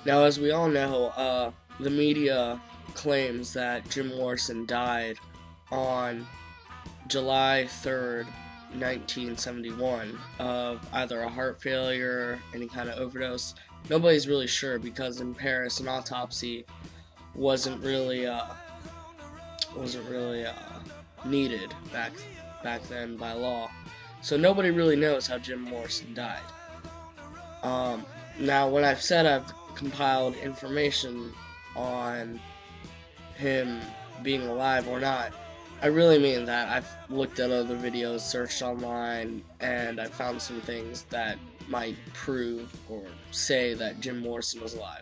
Now, as we all know, the media claims that Jim Morrison died on July 3rd, 1971, of either a heart failure, any kind of overdose. Nobody's really sure because in Paris, an autopsy wasn't really needed back then by law. So nobody really knows how Jim Morrison died. Now, when I've said I've compiled information on him being alive or not, I really mean that. I've looked at other videos, searched online, and I found some things that might prove or say that Jim Morrison was alive.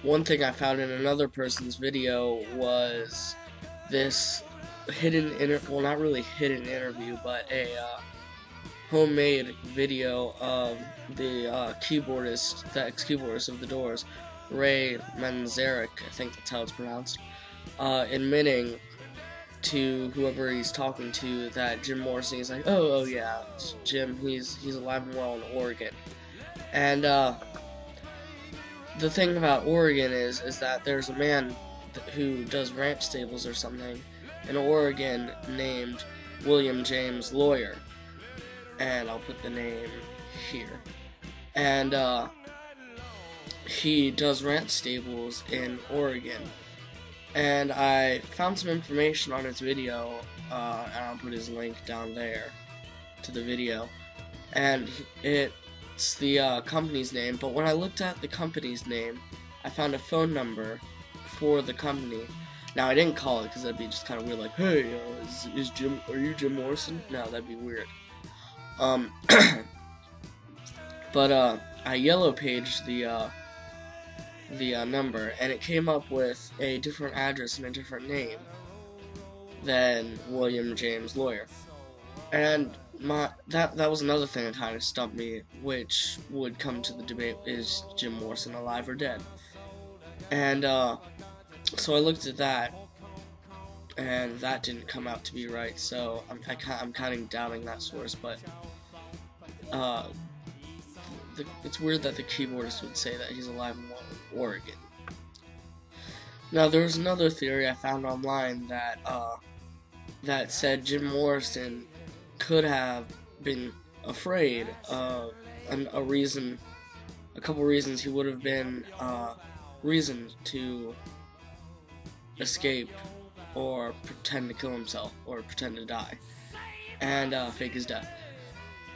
One thing I found in another person's video was this well, not really hidden interview, but a homemade video of the keyboardist, the ex-keyboardist of the Doors, Ray Manzarek, I think that's how it's pronounced, admitting to whoever he's talking to that Jim Morrison is like, oh yeah, Jim, he's alive and well in Oregon. And the thing about Oregon is that there's a man who does ranch stables or something in Oregon named William James Lawyer, and I'll put the name here. And he does ranch stables in Oregon. And I found some information on his video, and I'll put his link down there to the video. And it's the company's name, but when I looked at the company's name, I found a phone number for the company. Now, I didn't call it because that'd be just kind of weird, like, hey, are you Jim Morrison? No, that'd be weird. But I yellow paged the number, and it came up with a different address and a different name than William James Lawyer. And that was another thing that kind of stumped me, which would come to the debate: is Jim Morrison alive or dead? And so I looked at that, and that didn't come out to be right. So I'm kind of doubting that source, but it's weird that the keyboardist would say that he's alive and well in Oregon. Now, there was another theory I found online that that said Jim Morrison could have been afraid of a couple reasons he would have been reasoned to escape or pretend to kill himself or pretend to die and fake his death.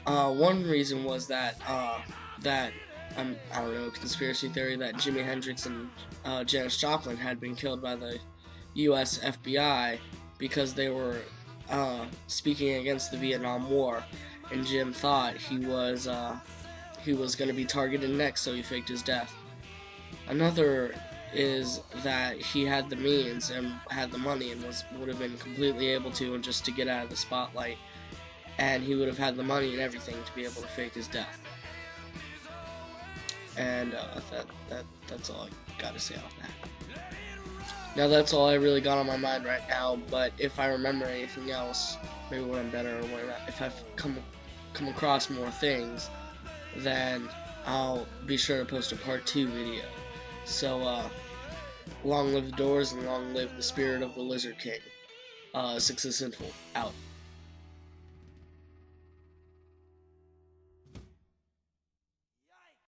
One reason was that I don't know, conspiracy theory that Jimi Hendrix and Janis Joplin had been killed by the U.S. FBI because they were speaking against the Vietnam War, and Jim thought he was going to be targeted next, so he faked his death. Another is that he had the means and had the money and would have been completely able to, and just to get out of the spotlight, and he would have had the money and everything to be able to fake his death. And that's all I gotta say on that. Now, that's all I really got on my mind right now, but if I remember anything else, maybe when I'm better, or when if I've come across more things, then I'll be sure to post a part 2 video. So, long live the Doors and long live the spirit of the Lizard King. Success Sinful, out.